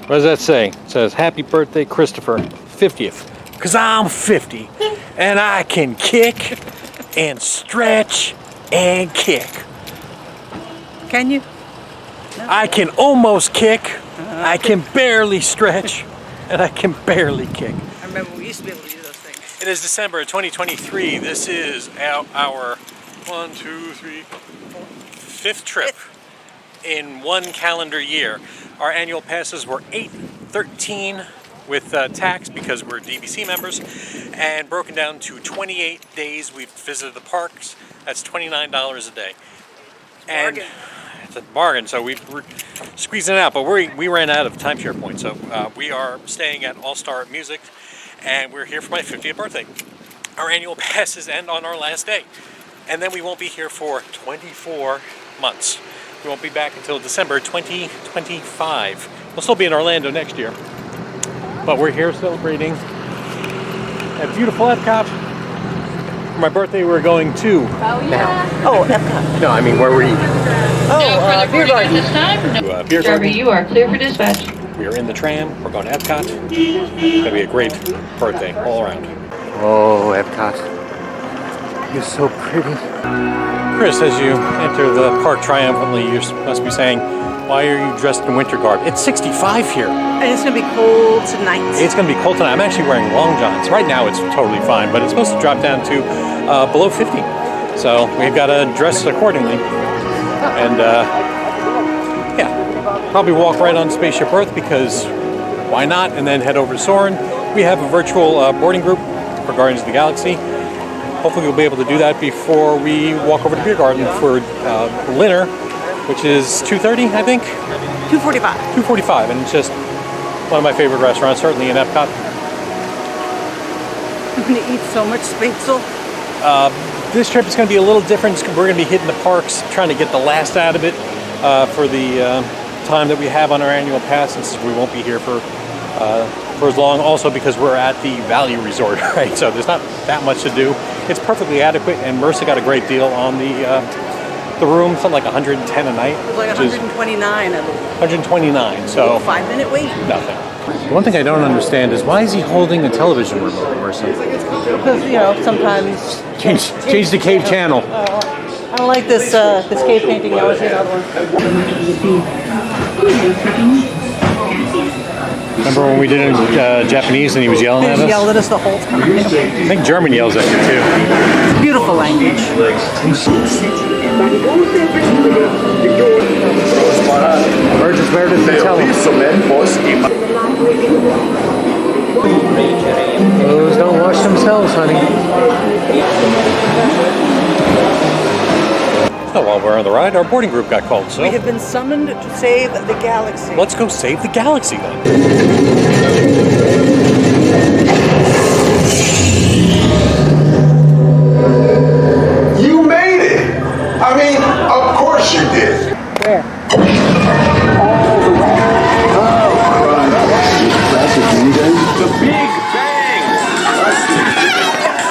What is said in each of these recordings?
What does that say? It says, happy birthday, Christopher, 50th. Because I'm 50, and I can kick and stretch and kick. Can you? No. I can almost kick, I can barely stretch, and I can barely kick. I remember we used to be able to do those things. It is December 2023. This is our 1, 2, 3, 4, 5th trip in one calendar year. Our annual passes were $8.13 with tax because we're DVC members, and broken down to 28 days we've visited the parks. That's $29 a day. And it's a bargain, so we're squeezing it out, but we ran out of timeshare points, so we are staying at All-Star Music, and we're here for my 50th birthday. Our annual passes end on our last day, and then we won't be here for 24 months. We won't be back until December 2025. We'll still be in Orlando next year, but we're here celebrating at beautiful Epcot. For my birthday, we're going to Epcot. No, I mean, where were you? Biergarten. This time, Biergarten. Driver, you are clear for dispatch. We are in the tram. We're going to Epcot. It's gonna be a great birthday all around. Oh, Epcot. You're so pretty. Chris, as you enter the park triumphantly, you must be saying, why are you dressed in winter garb? It's 65 here. And it's going to be cold tonight. It's going to be cold tonight. I'm actually wearing long johns. Right now it's totally fine, but it's supposed to drop down to below 50. So we've got to dress accordingly. And yeah, probably walk right on Spaceship Earth because why not? And then head over to Soarin'. We have a virtual boarding group for Guardians of the Galaxy. Hopefully we'll be able to do that before we walk over to Biergarten for dinner, which is 2:30, I think? 2:45. 2:45, and it's just one of my favorite restaurants, certainly in Epcot. I'm going to eat so much spatzel. This trip is going to be a little different. We're going to be hitting the parks, trying to get the last out of it for the time that we have on our annual pass, since we won't be here for as long. Also because we're at the Value Resort, right? So there's not that much to do. It's perfectly adequate, and Marissa got a great deal on the room, something like 110 a night. It was like 129, I believe. 129, so 5-minute wait. nothing. One thing I don't understand is why is he holding a television remote, Marissa? Because, you know, sometimes... Change the cave channel. I don't like this this cave painting. I always see another one. Remember when we did it in Japanese and he was yelling at us? He yelled at us the whole time. I think German yells at you too. Beautiful language. Burgess Meredith, they tell him. Those don't wash themselves, honey. So while we're on the ride, our boarding group got called, so... We have been summoned to save the galaxy. Let's go save the galaxy, then. You made it! I mean, of course you did. Where? All the way. Oh, the Big Bang!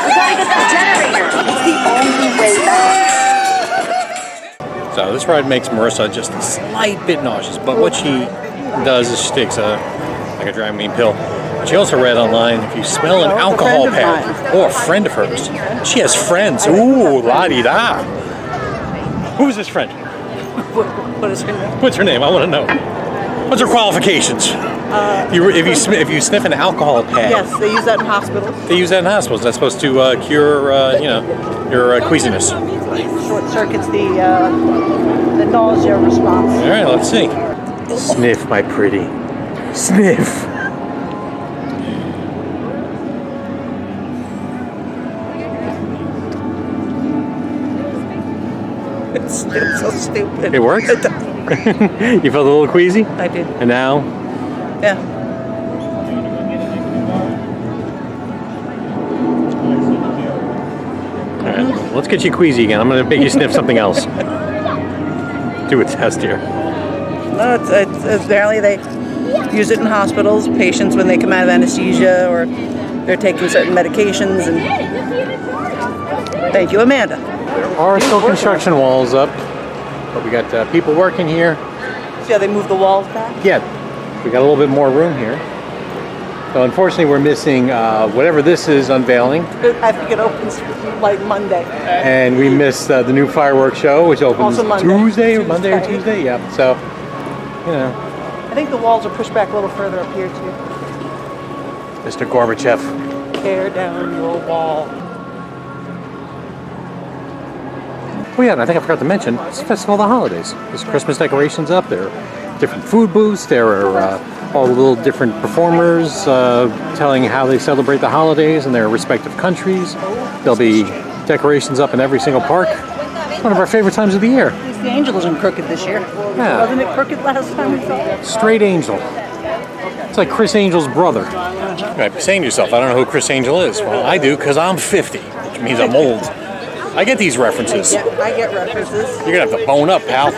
We gotta get that generator. It's the only way back. So this ride makes Marissa just a slight bit nauseous, but what she does is she takes a Dramamine pill. She also read online, if you smell an alcohol pad, or a friend of hers, she has friends. Ooh, la-di-da. Who is this friend? What is her name? What's her name? I want to know. What's her qualifications? If you sniff an alcohol pad. Yes, they use that in hospitals. They use that in hospitals. That's supposed to cure, your queasiness. Short circuits the nausea response. All right, let's see. Sniff, my pretty. Sniff. It's so stupid. It works? You felt a little queasy? I did. And now? Yeah. All right, let's get you queasy again. I'm going to make you sniff something else. Do a test here. No, it's apparently they use it in hospitals, patients when they come out of anesthesia or they're taking certain medications. And thank you, Amanda. There are still construction walls up, but we got people working here. See how they move the walls back? Yeah, We got a little bit more room here. So unfortunately, we're missing whatever this is unveiling. I think it opens like Monday. And we missed the new fireworks show, which opens Also Monday. Tuesday or Monday or Tuesday. Yeah. So, you know. I think the walls are pushed back a little further up here too. Mr. Gorbachev. Tear down your wall. Oh yeah, and I think I forgot to mention, it's the Festival of the Holidays. There's Christmas decorations up there. Different food booths. There are all the little different performers telling how they celebrate the holidays in their respective countries. There'll be decorations up in every single park. It's one of our favorite times of the year. At least the angel isn't crooked this year. Yeah. Wasn't it crooked last time we saw it? Straight Angel. It's like Chris Angel's brother. You might be saying to yourself, I don't know who Chris Angel is. Well, I do because I'm 50, which means I'm old. I get these references. Yeah, I get references. You're going to have to bone up, pal.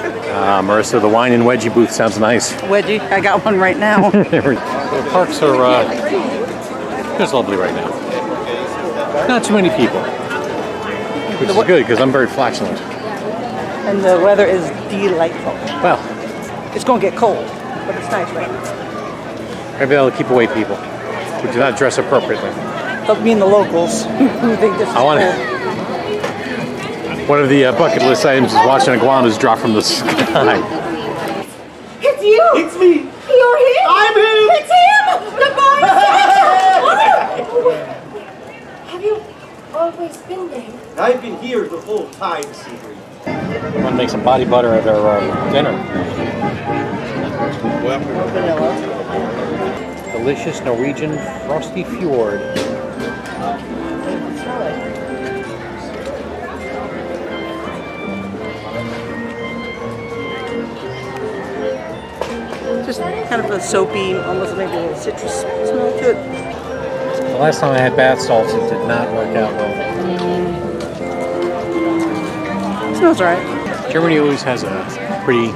Marissa, the wine and wedgie booth sounds nice. Wedgie, I got one right now. The parks are just lovely right now. Not too many people, which is good because I'm very flatulent. And the weather is delightful. Well, It's going to get cold, but it's nice right now. maybe that'll keep away people who do not dress appropriately. But me and the locals who think this is I want cool. One of the bucket list items is watching iguanas drop from the sky. It's you! It's me. You're him! I'm him. It's him! The boy! Have you always been there? I've been here the whole time, Sigrid. I want to make some body butter at our dinner. Delicious Norwegian frosty fjord. Just kind of a soapy, almost maybe a little citrus smell to it. The last time I had bath salts, it did not work out well. Smells alright. Germany always has a pretty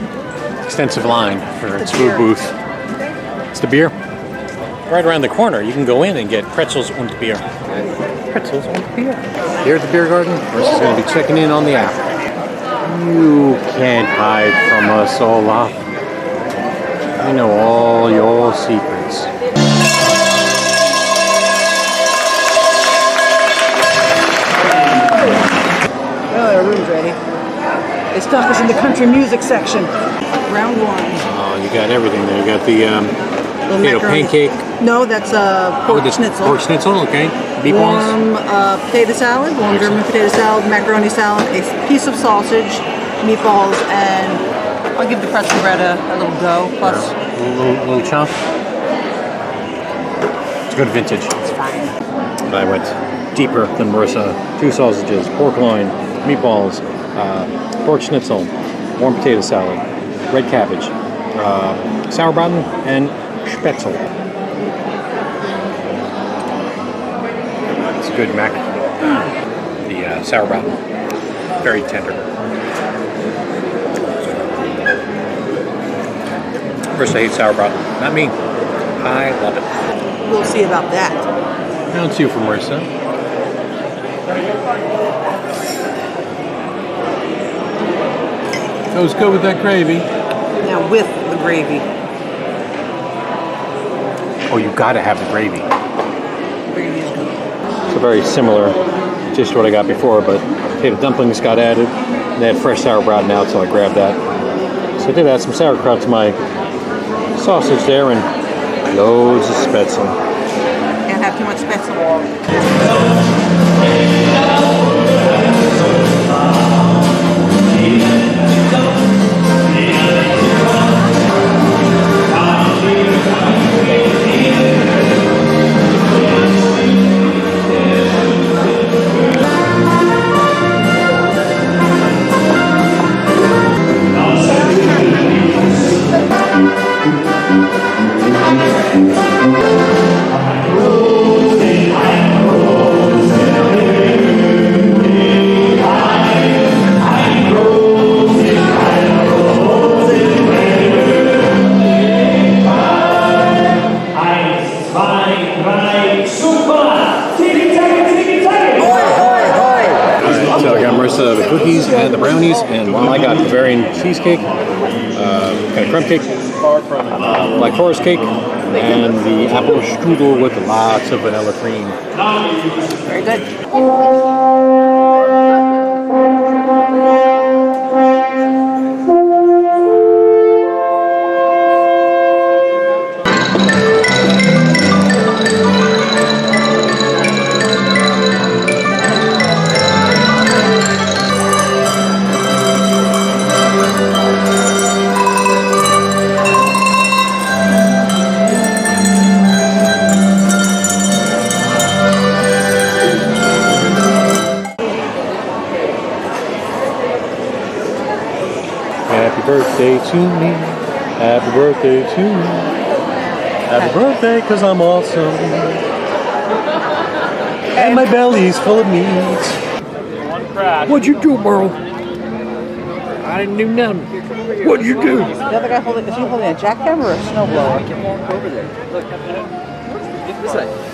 extensive line for its food booth. It's the beer. Right around the corner, you can go in and get pretzels und beer. Pretzels und beer. Here at the Biergarten, Marissa's going to be checking in on the app. You can't hide from us, Olaf. We know all your secrets. Well, our room's ready. They stuck us in the country music section. Round one. Oh, you got everything there. You got the potato macaroni. pancake. No, that's pork this schnitzel. Pork schnitzel, okay. Meatballs. Warm potato salad, warm German potato salad, macaroni salad, a piece of sausage, meatballs, and I'll give the pretzel bread a little go. Plus, A little chunk. It's good vintage. it's fine. But I went deeper than Marissa. 2 sausages, pork loin, meatballs, pork schnitzel, warm potato salad, red cabbage, sauerbraten, and spätzle. It's a good mac. The sauerbraten, very tender. Marissa hates sauerbraten. Not me. I love it. We'll see about that. Now it's you for Marissa. Goes good with that gravy. Now with the gravy. Oh, you gotta have the gravy. Gravy is good. It's a very similar dish to what I got before, but potato dumplings got added. They had fresh sauerbraten out, so I grabbed that. So I did add some sauerkraut to my sausage there and loads of spätzle. Can't have too much spätzle. So I got Marissa the cookies and the brownies, and while I got the Bavarian cheesecake, kind of crumb cake. black forest cake, and the apple strudel with lots of vanilla cream. Very good. Happy birthday to me. Happy birthday to me. Happy birthday, cause I'm awesome. And my belly's full of meat. What'd you do, Merle? I didn't do nothing. What'd you do? The other guy holding, is he holding a jackhammer or a snowblower?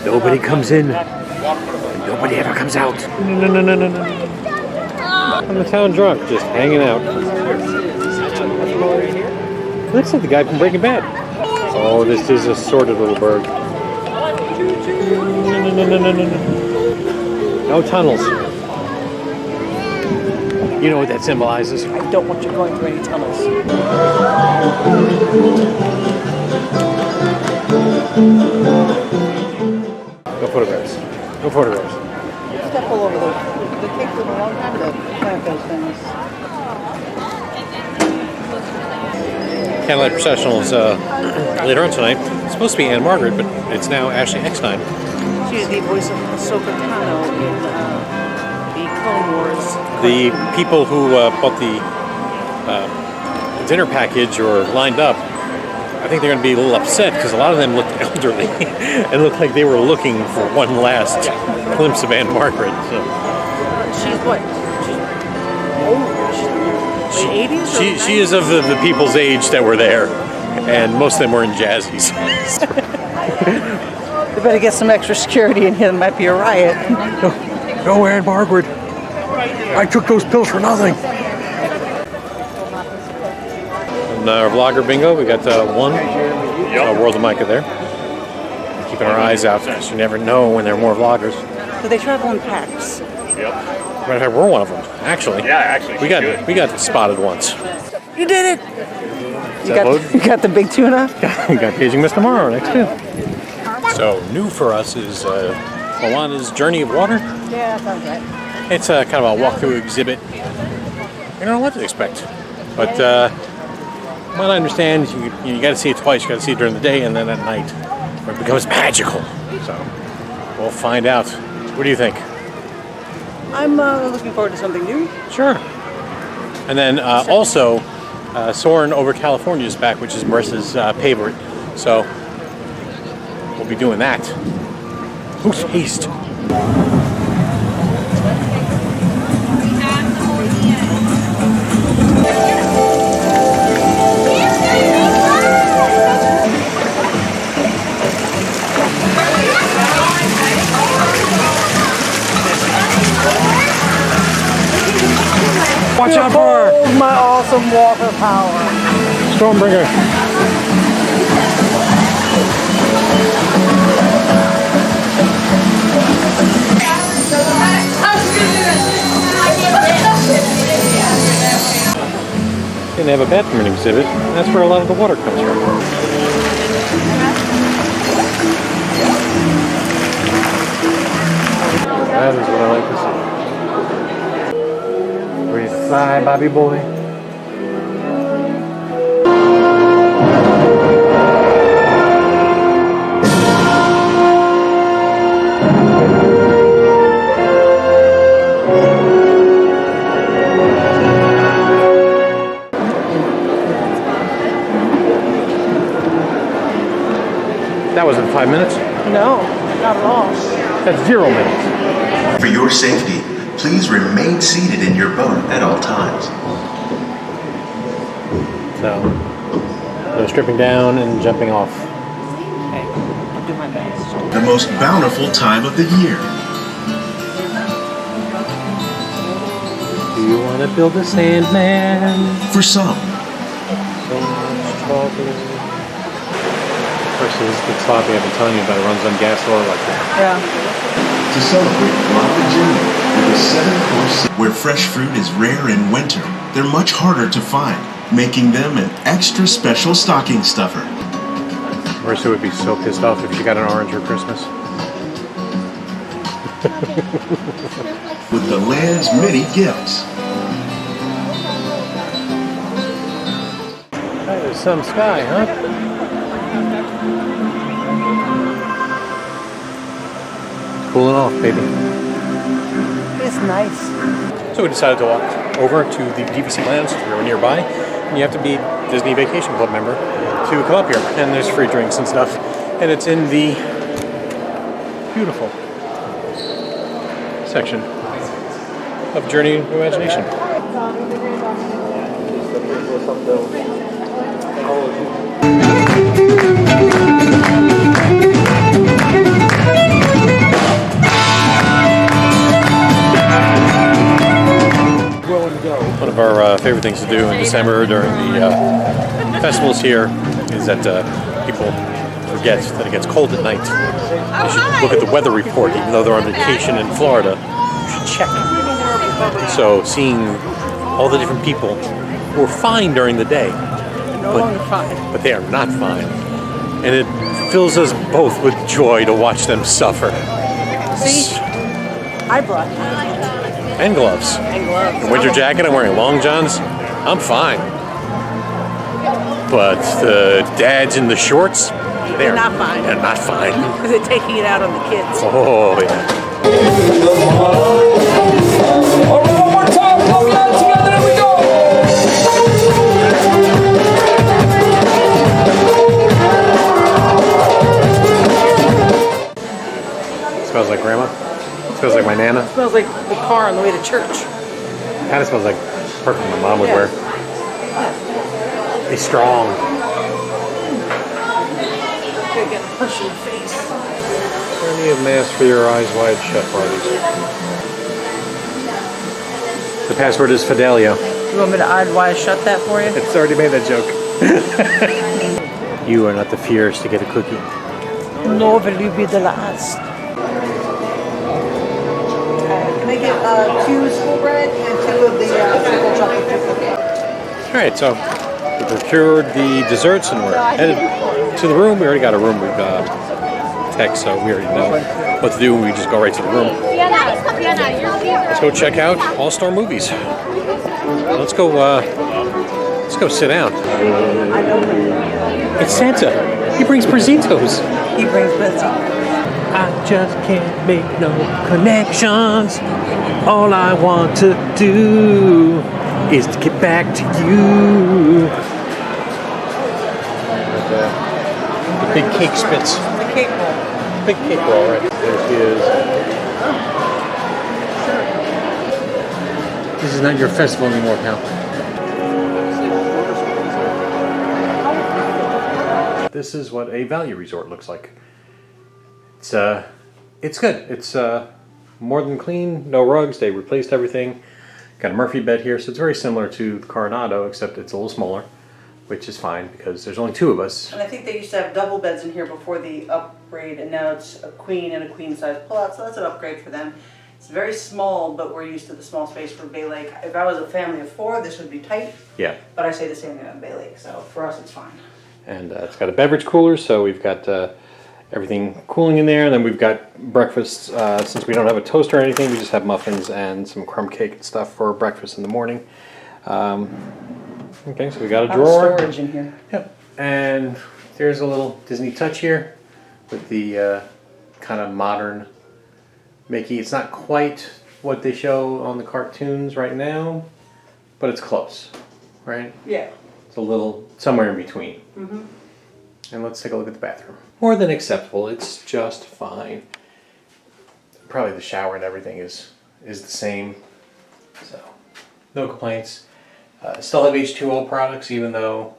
Nobody comes in. Nobody ever comes out. No. I'm the town drunk, just hanging out. Looks like the guy from Breaking Bad. Oh, this is a sordid little bird. No tunnels. You know what that symbolizes? I don't want you going through any tunnels. No photographs. No photographs. Step all over those. It takes them a long time to plant those things. Candlelight processionals later on tonight. It's supposed to be Anne Margaret, but it's now Ashley Eckstein. She's the voice of Ahsoka Tano in the Clone Wars. The people who bought the dinner package or lined up, I think they're going to be a little upset because a lot of them looked elderly and looked like they were looking for one last glimpse of Anne Margaret. So. She's what? She's old. Late 80s? She is of the people's age that were there, and most of them were in jazzies. They better get some extra security in here. There might be a riot. No, Anne Margaret. I took those pills for nothing. And our vlogger bingo, we got one. World of Micah there. Keeping our eyes out because you never know when there are more vloggers. Do they travel in packs? Matter of fact, we're one of them. Actually. Yeah, actually. We got spotted once. You did it! You got the big tuna? We got Caging Miss tomorrow next too. So new for us is Moana's Journey of Water. Yeah, that sounds right. It's kind of a walkthrough exhibit. You don't know what to expect, but what I understand, you got to see it twice. You got to see it during the day and then at night, where it becomes magical. So we'll find out. What do you think? I'm looking forward to something new. Sure. And then also, Soarin' Over California is back, which is Marissa's favorite. So we'll be doing that. Who's haste? Watch out for her! My awesome water power. Stormbringer. And they have a bathroom exhibit. That's where a lot of the water comes from. That is what I like to see. Ready to fly, Bobby boy? That wasn't 5 minutes. No, not at all. That's 0 minutes. For your safety, please remain seated in your boat at all times. So, no stripping down and jumping off. Okay, I'll do my best. The most bountiful time of the year. Do you want to build a Sandman? For some, So much trouble. So this is the sloppy I've been telling you about. It runs on gas or electric. Yeah. To celebrate Floppa Jimmy with a 7-course where fresh fruit is rare in winter, they're much harder to find, making them an extra special stocking stuffer. Marissa would be so pissed off if she got an orange for Christmas. With the land's many gifts. There's some sky, huh? Cooling off, baby. It's nice. So we decided to walk over to the DVC Lounge if you're nearby. And you have to be a Disney Vacation Club member to come up here. And there's free drinks and stuff. And it's in the beautiful section of Journey of Imagination. One of our favorite things to do in December during the festivals here is that people forget that it gets cold at night. They should look at the weather report, even though they're on vacation in Florida. You should check. So seeing all the different people who are fine during the day, but they are not fine, and it fills us both with joy to watch them suffer. See? I brought And gloves. A winter jacket, I'm wearing long johns. I'm fine. But the dads in the shorts, They're not fine. They're not fine. Because they're taking it out on the kids. Oh, yeah. All right, one more time. Put it out together. Here we go. Smells like grandma. Smells like my nana. It smells like the car on the way to church. Kind of smells like perfume my mom would wear. Be strong. Gonna get pushed in the face. Plenty of masks for your eyes wide shut parties. The password is Fidelio. You want me to eyes shut that for you? It's already made that joke. You are not the first to get a cookie. No, will you be the last? Can I get 2 school bread and 2 of the triple chocolate chip cookie? All right, so we procured the desserts and we're headed to the room. We already got a room. We've text, so we already know what to do. We just go right to the room. Let's go check out All-Star Movies. Let's go sit down. It's Santa. He brings Prezitos. He brings Betsy. I just can't make no connections. All I want to do is to get back to you. The big cake spits. The cake roll. Big cake roll, right? There she is. This is not your festival anymore, pal. This is what a value resort looks like. It's good. It's more than clean, no rugs, they replaced everything. Got a Murphy bed here, so it's very similar to the Coronado, except it's a little smaller, which is fine because there's only 2 of us. And I think they used to have double beds in here before the upgrade, and now it's a queen and a queen size pull-out, so that's an upgrade for them. It's very small, but we're used to the small space for Bay Lake. If I was a family of 4, this would be tight. Yeah. But I say the same thing on Bay Lake, so for us it's fine. And it's got a beverage cooler, so we've got everything cooling in there. And then we've got breakfast. Since we don't have a toaster or anything, we just have muffins and some crumb cake and stuff for breakfast in the morning. Okay, so we got a drawer. Storage in here. Yep. And there's a little Disney touch here with the kind of modern Mickey. It's not quite what they show on the cartoons right now, but it's close, right? Yeah. It's a little somewhere in between. Mm-hmm. And let's take a look at the bathroom. More than acceptable. It's just fine. Probably the shower and everything is the same. So no complaints. Still have H2O products, even though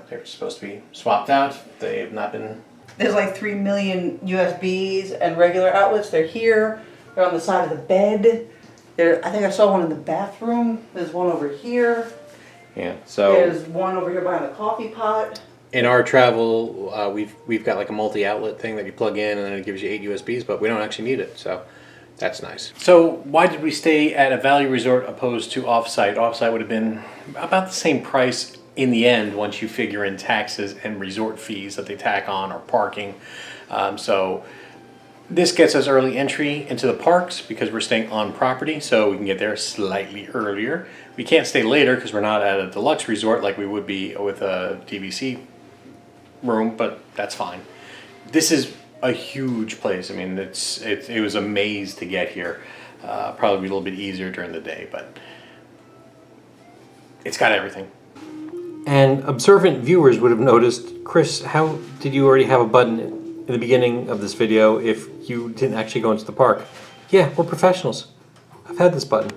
they're supposed to be swapped out. They have not been. There's like 3 million USBs and regular outlets. They're here. They're on the side of the bed. I think I saw one in the bathroom. There's one over here. Yeah, so there's one over here behind the coffee pot. In our travel, we've got like a multi-outlet thing that you plug in and then it gives you 8 USBs, but we don't actually need it, so that's nice. So why did we stay at a value resort opposed to off-site? Off-site would have been about the same price in the end once you figure in taxes and resort fees that they tack on or parking. So this gets us early entry into the parks because we're staying on property, so we can get there slightly earlier. We can't stay later because we're not at a deluxe resort like we would be with a DVC room, but that's fine. This is a huge place. I mean, it was a maze to get here. Probably a little bit easier during the day, but it's got everything. And observant viewers would have noticed, Chris, how did you already have a button in the beginning of this video if you didn't actually go into the park? Yeah, we're professionals. I've had this button.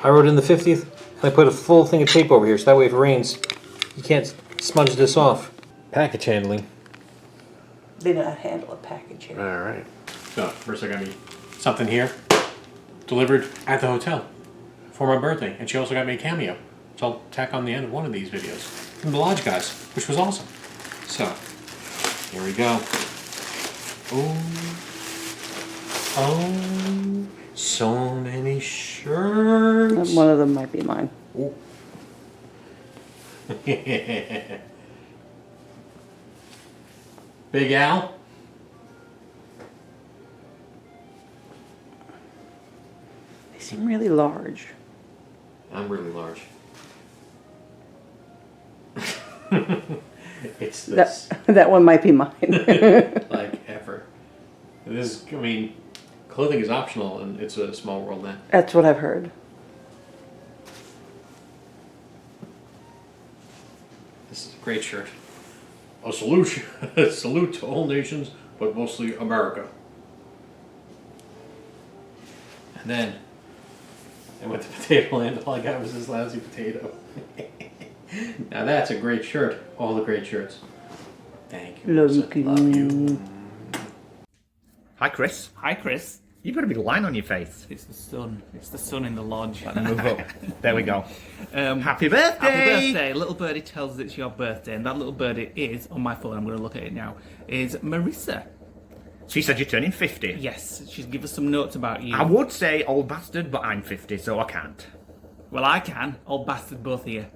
I wrote in the 50th, and I put a full thing of tape over here, so that way if it rains, you can't smudge this off. Package handling. They know how to handle a package here. All right. So first I got me something here, delivered at the hotel for my birthday, and she also got me a cameo. So I'll tack on the end of one of these videos from the Lodge guys, which was awesome. So here we go. Oh, so many shirts. One of them might be mine. Oh. Big Al. They seem really large. I'm really large. It's this. That one might be mine. Like ever. This is, I mean, clothing is optional and it's a small world now. That's what I've heard. This is a great shirt. A salute, a salute to all nations, but mostly America. And then I went to Potato Land. All I got was this lousy potato. Now that's a great shirt. All the great shirts. Thank you. Love Love you. Hi, Chris. Hi, Chris. You've got a big line on your face. It's the sun. It's the sun in the lodge. Move up. There we go. Happy birthday! Happy birthday. Little birdie tells us it's your birthday, and that little birdie is, on my phone, I'm going to look at it now, is Marissa. She said you're turning 50. Yes, she's given us some notes about you. I would say old bastard, but I'm 50, so I can't. Well, I can. Old bastard, both of you.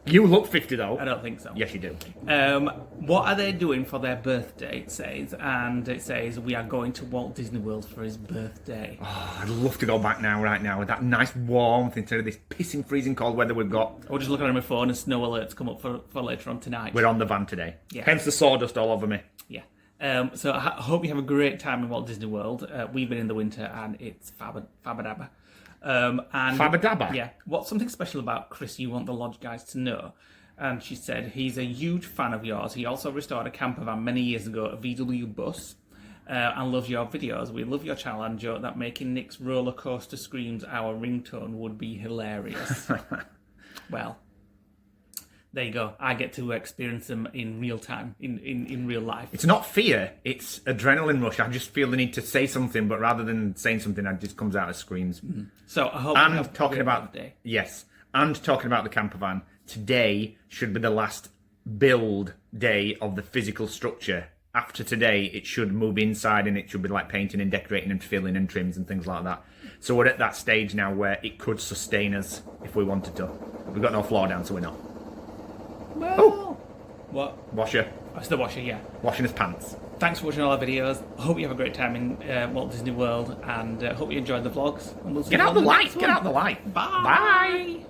You look 50, though. I don't think so. Yes, you do. What are they doing for their birthday, it says, and it says, we are going to Walt Disney World for his birthday. Oh, I'd love to go back now, right now, with that nice warmth instead of this pissing, freezing cold weather we've got. I was just looking at my phone and snow alerts come up for later on tonight. We're on the van today. Yeah. Hence the sawdust all over me. Yeah. So I hope you have a great time in Walt Disney World. We've been in the winter and it's fabadabba. And Fabadabba? Yeah. What's something special about Chris you want the lodge guys to know? And she said he's a huge fan of yours. He also restored a camper van many years ago, a VW bus, and loves your videos. We love your channel and joke that making Nick's roller coaster screams our ringtone would be hilarious. Well, there you go. I get to experience them in real time, in real life. It's not fear, it's adrenaline rush. I just feel the need to say something, but rather than saying something, it just comes out as screams. Mm-hmm. So I hope you have a talking great about birthday. Yes, and talking about the camper van, today should be the last build day of the physical structure. After today, it should move inside and it should be like painting and decorating and filling and trims and things like that. So we're at that stage now where it could sustain us if we wanted to. We've got no floor down, so we're not. Well, Oh! What? Washer. It's the washer, yeah. Washing his pants. Thanks for watching all our videos. I hope you have a great time in Walt Disney World, and hope you enjoyed the vlogs. And we'll see Get you out on the next light! Get one. out the light! Bye. Bye!